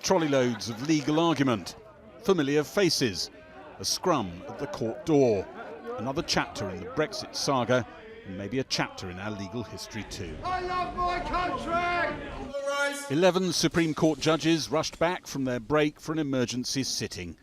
trolley loads of legal argument, familiar faces, a scrum at the court door, another chapter in the Brexit saga, and maybe a chapter in our legal history too. I love my country! 11 Supreme Court judges rushed back from their break for an emergency sitting,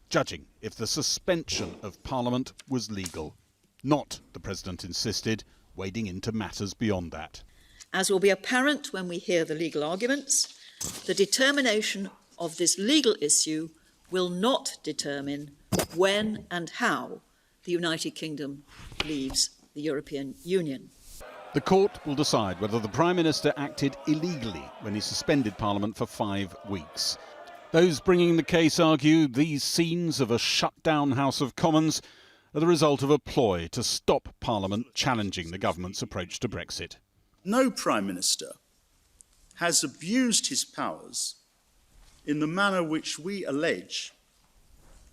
judging if the suspension of Parliament was legal. Not, the President insisted, wading into matters beyond that. As will be apparent when we hear the legal arguments, the determination of this legal issue will not determine when and how the United Kingdom leaves the European Union. The court will decide whether the Prime Minister acted illegally when he suspended Parliament for 5 weeks. Those bringing the case argue these scenes of a shut-down House of Commons are the result of a ploy to stop Parliament challenging the government's approach to Brexit. No Prime Minister has abused his powers in the manner which we allege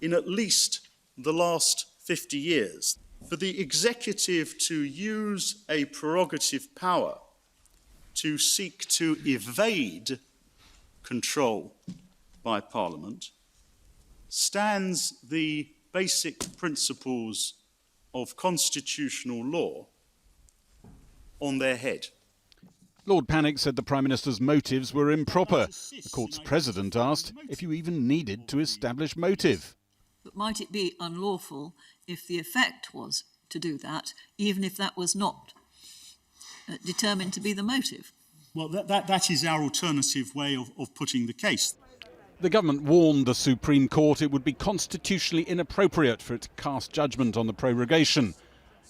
in at least the last 50 years. For the executive to use a prerogative power to seek to evade control by Parliament stands the basic principles of constitutional law on their head. Lord Pannick said the Prime Minister's motives were improper. The court's president asked if you even needed to establish motive. But might it be unlawful if the effect was to do that, even if that was not determined to be the motive? Well, that is our alternative way of putting the case. The government warned the Supreme Court it would be constitutionally inappropriate for it to cast judgment on the prorogation.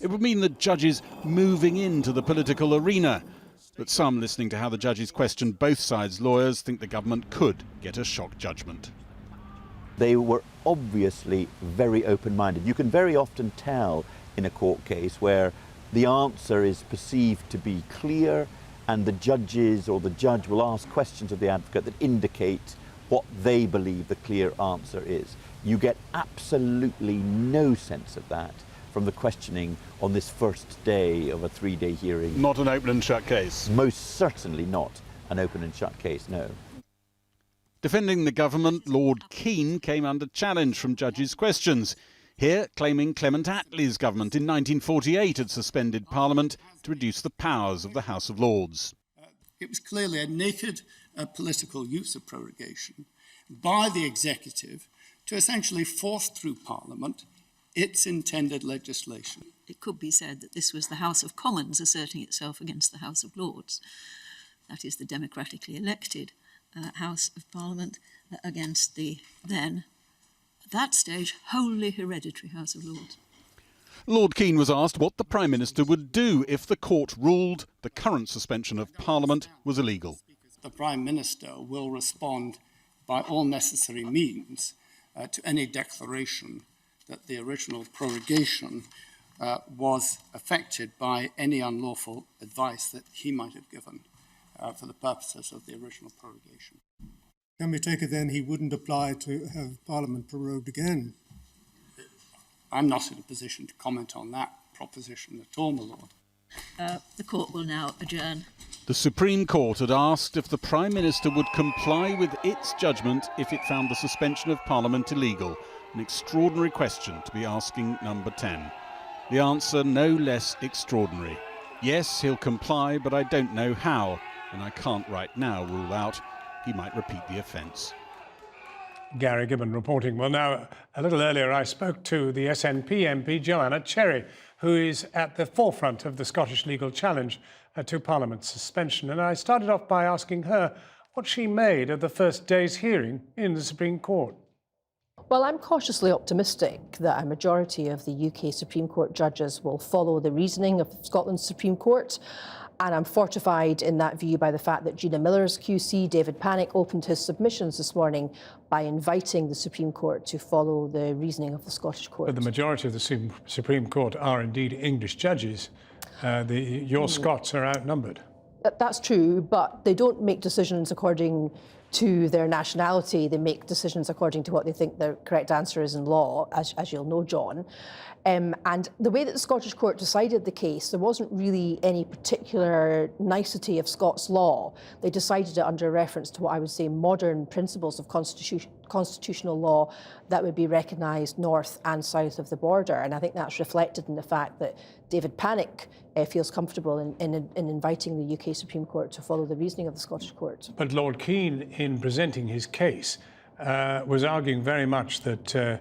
It would mean the judges moving into the political arena. But some listening to how the judges questioned both sides' lawyers think the government could get a shock judgment. They were obviously very open-minded. You can very often tell in a court case where the answer is perceived to be clear and the judges or the judge will ask questions of the advocate that indicate what they believe the clear answer is. You get absolutely no sense of that from the questioning on this first day of a 3-day hearing. Not an open and shut case. Most certainly not an open and shut case, no. Defending the government, Lord Keane came under challenge from judges' questions. Here, claiming Clement Attlee's government in 1948 had suspended Parliament to reduce the powers of the House of Lords. It was clearly a naked political use of prorogation by the executive to essentially force through Parliament its intended legislation. It could be said that this was the House of Commons asserting itself against the House of Lords. That is the democratically elected House of Parliament against the then, at that stage, wholly hereditary House of Lords. Lord Keane was asked what the Prime Minister would do if the court ruled the current suspension of Parliament was illegal. The Prime Minister will respond by all necessary means to any declaration that the original prorogation was affected by any unlawful advice that he might have given for the purposes of the original prorogation. Can we take it then he wouldn't apply to have Parliament prorogued again? I'm not in a position to comment on that proposition at all, my Lord. The court will now adjourn. The Supreme Court had asked if the Prime Minister would comply with its judgment if it found the suspension of Parliament illegal. An extraordinary question to be asking number 10. The answer no less extraordinary. Yes, he'll comply, but I don't know how, and I can't right now rule out he might repeat the offence. Gary Gibbon reporting. Well, now, a little earlier I spoke to the SNP MP Joanna Cherry, who is at the forefront of the Scottish legal challenge to Parliament's suspension, and I started off by asking her what she made of the first day's hearing in the Supreme Court. Well, I'm cautiously optimistic that a majority of the UK Supreme Court judges will follow the reasoning of Scotland's Supreme Court. And I'm fortified in that view by the fact that Gina Miller's QC, David Pannick, opened his submissions this morning by inviting the Supreme Court to follow the reasoning of the Scottish Court. But the majority of the Supreme Court are indeed English judges. Your Scots are outnumbered. That's true, but they don't make decisions according to their nationality. They make decisions according to what they think the correct answer is in law, as you'll know, John. And the way that the Scottish Court decided the case, there wasn't really any particular nicety of Scots law. They decided it under reference to what I would say modern principles of constitutional law that would be recognised north and south of the border. And I think that's reflected in the fact that David Pannick feels comfortable in inviting the UK Supreme Court to follow the reasoning of the Scottish Court. But Lord Keane, in presenting his case, was arguing very much that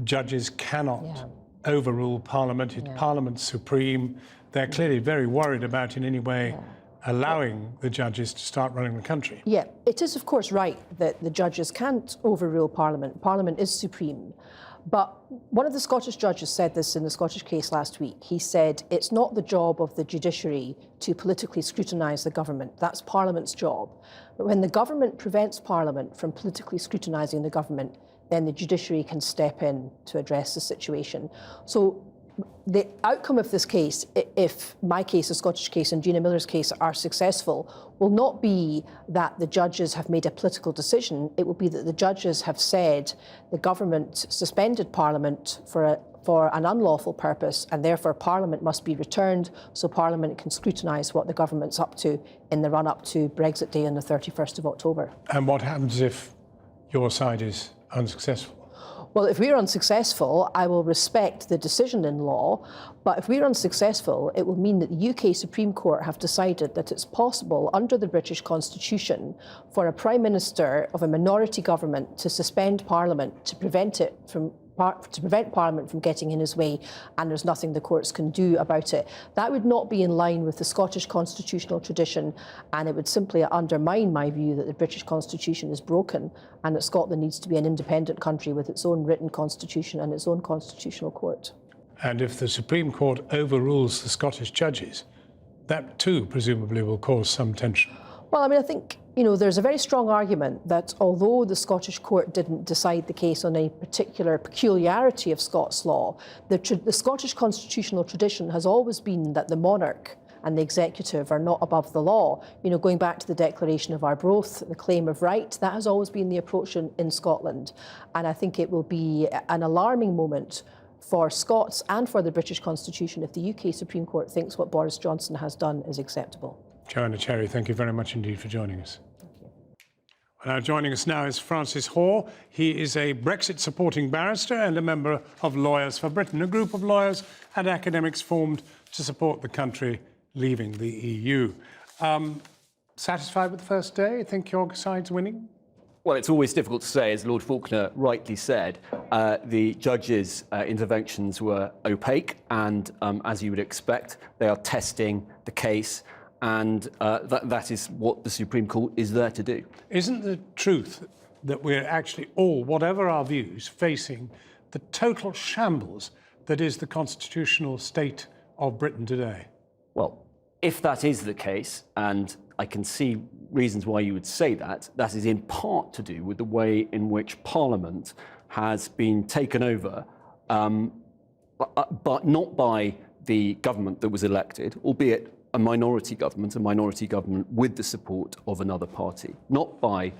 judges cannot overrule Parliament. Parliament's supreme. They're clearly very worried about in any way allowing the judges to start running the country. Yeah, it is of course right that the judges can't overrule Parliament. Parliament is supreme. But one of the Scottish judges said this in the Scottish case last week. He said it's not the job of the judiciary to politically scrutinise the government. That's Parliament's job. But when the government prevents Parliament from politically scrutinising the government, then the judiciary can step in to address the situation. So the outcome of this case, if my case, the Scottish case, and Gina Miller's case are successful, will not be that the judges have made a political decision. It will be that the judges have said the government suspended Parliament for an unlawful purpose, and therefore Parliament must be returned so Parliament can scrutinise what the government's up to in the run-up to Brexit Day on the 31st of October. And what happens if your side is unsuccessful? Well, if we're unsuccessful, I will respect the decision in law, but if we're unsuccessful, it will mean that the UK Supreme Court have decided that it's possible under the British Constitution for a Prime Minister of a minority government to suspend Parliament to prevent Parliament from getting in his way, and there's nothing the courts can do about it. That would not be in line with the Scottish constitutional tradition, and it would simply undermine my view that the British Constitution is broken and that Scotland needs to be an independent country with its own written constitution and its own constitutional court. And if the Supreme Court overrules the Scottish judges, that too presumably will cause some tension. Well, I mean, I think, there's a very strong argument that although the Scottish Court didn't decide the case on a particular peculiarity of Scots law, the Scottish constitutional tradition has always been that the monarch and the executive are not above the law. Going back to the Declaration of Arbroath, the claim of right, that has always been the approach in Scotland. And I think it will be an alarming moment for Scots and for the British Constitution if the UK Supreme Court thinks what Boris Johnson has done is acceptable. Joanna Cherry, thank you very much indeed for joining us. Now, joining us now is Francis Hoare. He is a Brexit-supporting barrister and a member of Lawyers for Britain, a group of lawyers and academics formed to support the country leaving the EU. Satisfied with the first day? Think your side's winning? Well, it's always difficult to say. As Lord Faulkner rightly said, the judges' interventions were opaque, and as you would expect, they are testing the case. And that is what the Supreme Court is there to do. Isn't the truth that we're actually all, whatever our views, facing the total shambles that is the constitutional state of Britain today? Well, if that is the case, and I can see reasons why you would say that, that is in part to do with the way in which Parliament has been taken over, but not by the government that was elected, albeit a minority government with the support of another party, not by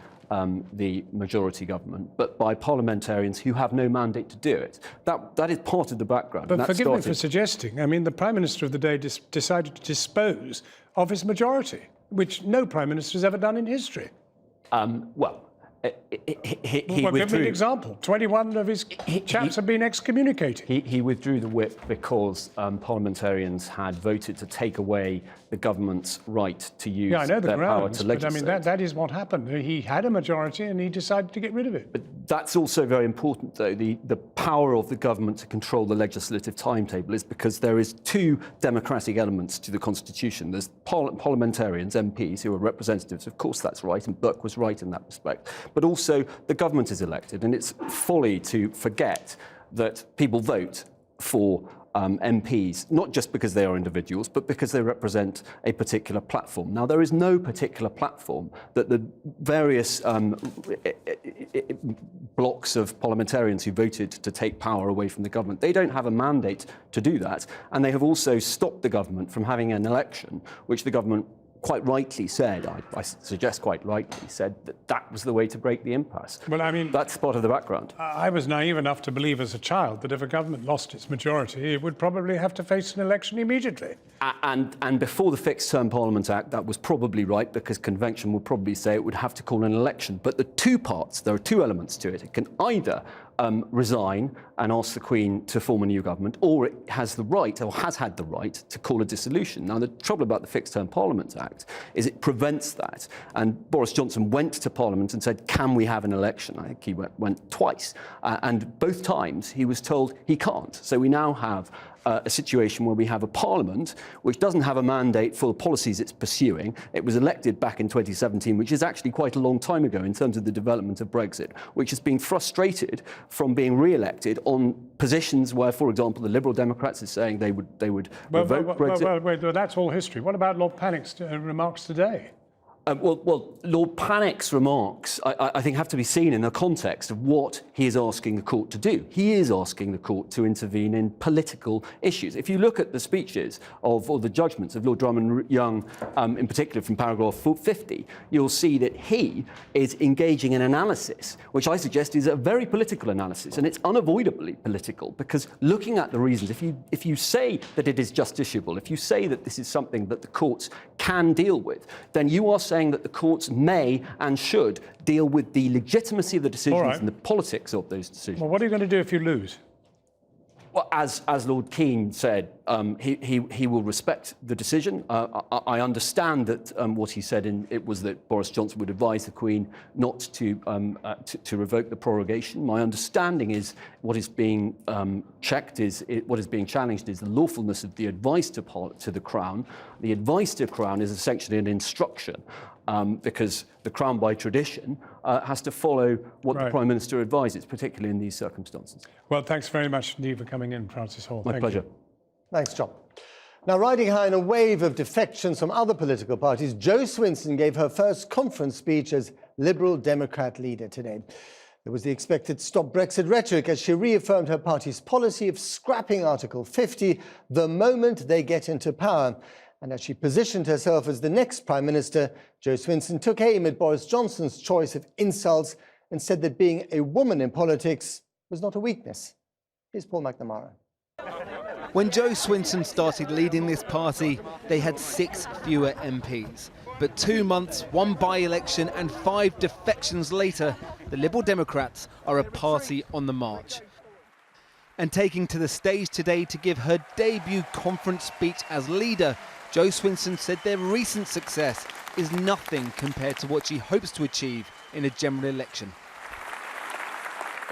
the majority government, but by parliamentarians who have no mandate to do it. That is part of the background. But forgive me for suggesting, I mean, the Prime Minister of the day decided to dispose of his majority, which no Prime Minister has ever done in history. He withdrew. Give me an example. 21 of his chaps have been excommunicated. He withdrew the whip because parliamentarians had voted to take away the government's right to use their power to legislate. But I mean, that is what happened. He had a majority and he decided to get rid of it. But that's also very important, though. The power of the government to control the legislative timetable is because there is two democratic elements to the Constitution. There's parliamentarians, MPs, who are representatives. Of course, that's right, and Burke was right in that respect. But also, the government is elected, and it's folly to forget that people vote for MPs, not just because they are individuals, but because they represent a particular platform. Now, there is no particular platform that the various blocks of parliamentarians who voted to take power away from the government, they don't have a mandate to do that, and they have also stopped the government from having an election, which the government quite rightly said, I suggest quite rightly said, that that was the way to break the impasse. Well, I mean, that's part of the background. I was naive enough to believe as a child that if a government lost its majority, it would probably have to face an election immediately. And before the Fixed Term Parliament Act, that was probably right, because convention would probably say it would have to call an election. But there are two elements to it. It can either resign and ask the Queen to form a new government, or it has the right, or has had the right, to call a dissolution. Now, the trouble about the Fixed Term Parliament Act is it prevents that. And Boris Johnson went to Parliament and said, can we have an election? I think he went twice. And both times he was told he can't. So we now have a situation where we have a parliament which doesn't have a mandate for the policies it's pursuing. It was elected back in 2017, which is actually quite a long time ago in terms of the development of Brexit, which has been frustrated from being re-elected on positions where, for example, the Liberal Democrats are saying they would revoke Brexit. Well, that's all history. What about Lord Pannick's remarks today? Well, Lord Pannick's remarks, I think, have to be seen in the context of what he is asking the court to do. He is asking the court to intervene in political issues. If you look at the speeches or the judgments of Lord Drummond Young, in particular from paragraph 50, you'll see that he is engaging in analysis, which I suggest is a very political analysis, and it's unavoidably political, because looking at the reasons, if you say that it is justiciable, if you say that this is something that the courts can deal with, then you are saying that the courts may and should deal with the legitimacy of the decisions and the politics of those decisions. Well, what are you going to do if you lose? Well, as Lord Keane said, he will respect the decision. I understand that what he said was that Boris Johnson would advise the Queen not to revoke the prorogation. My understanding is what is being what is being challenged is the lawfulness of the advice to the Crown. The advice to the Crown is essentially an instruction, because the Crown, by tradition, has to follow what the Prime Minister advises, particularly in these circumstances. Well, thanks very much indeed for coming in, Francis Hall. My pleasure. Thanks, John. Now, riding high in a wave of defections from other political parties, Jo Swinson gave her first conference speech as Liberal Democrat leader today. There was the expected stop Brexit rhetoric as she reaffirmed her party's policy of scrapping Article 50 the moment they get into power. And as she positioned herself as the next Prime Minister, Jo Swinson took aim at Boris Johnson's choice of insults and said that being a woman in politics was not a weakness. Here's Paul McNamara. When Jo Swinson started leading this party, they had 6 fewer MPs. But 2 months, 1 by-election and 5 defections later, the Liberal Democrats are a party on the march. And taking to the stage today to give her debut conference speech as leader, Jo Swinson said their recent success is nothing compared to what she hopes to achieve in a general election.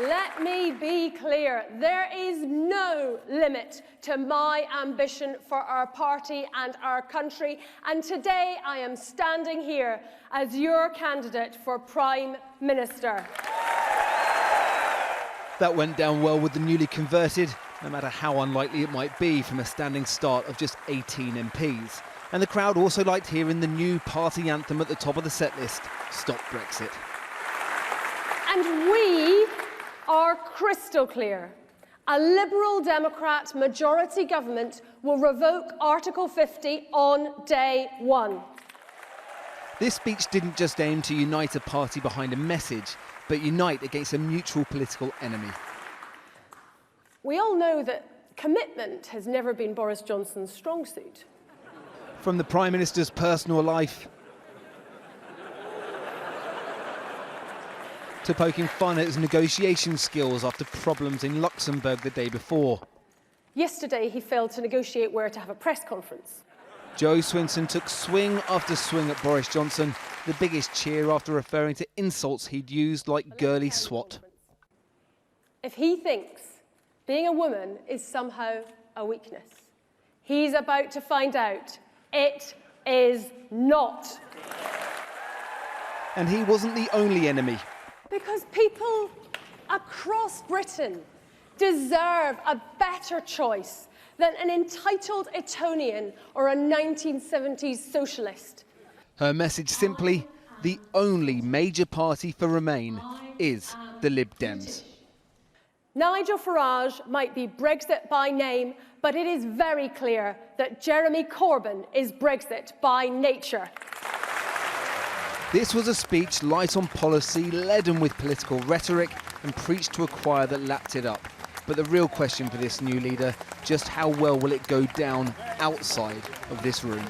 Let me be clear, there is no limit to my ambition for our party and our country, and today I am standing here as your candidate for Prime Minister. That went down well with the newly converted, no matter how unlikely it might be from a standing start of just 18 MPs. And the crowd also liked hearing the new party anthem at the top of the set list, Stop Brexit. And we are crystal clear. A Liberal Democrat majority government will revoke Article 50 on day 1. This speech didn't just aim to unite a party behind a message, but unite against a mutual political enemy. We all know that commitment has never been Boris Johnson's strong suit. From the Prime Minister's personal life to poking fun at his negotiation skills after problems in Luxembourg the day before. Yesterday, he failed to negotiate where to have a press conference. Jo Swinson took swing after swing at Boris Johnson, the biggest cheer after referring to insults he'd used like girly swat. If he thinks being a woman is somehow a weakness, he's about to find out it is not. And he wasn't the only enemy. Because people across Britain deserve a better choice than an entitled Etonian or a 1970s socialist. Her message simply, the only major party for Remain is the Lib Dems. Nigel Farage might be Brexit by name, but it is very clear that Jeremy Corbyn is Brexit by nature. This was a speech light on policy, leaden with political rhetoric and preached to a choir that lapped it up. But the real question for this new leader, just how well will it go down outside of this room?